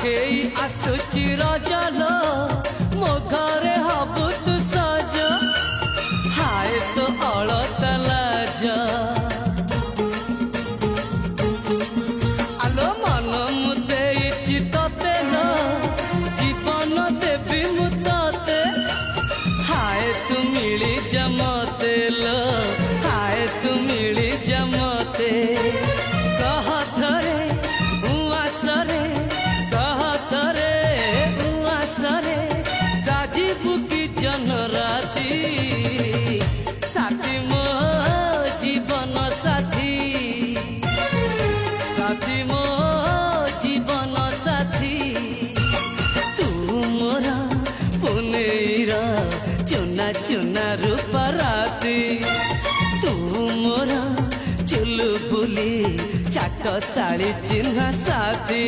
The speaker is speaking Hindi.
आगेई आसुची रजलो मो घरे हबु तू सज हाय तो अलता लाज आलो मन मु देइछि तते न जीवन देवी मु तते हाय तू मिली जमते लो हाय तू मिली जमते कह थरे उआसरे कह थरे उआसरे साजिबु की जन राती साथी मो जीवन साथी साथी मो जीवन साथी तू मोरा पुनेरा चुना चुना रूपराती तू मोरा चुलबुली चाट साड़ी चिन्ह साथी।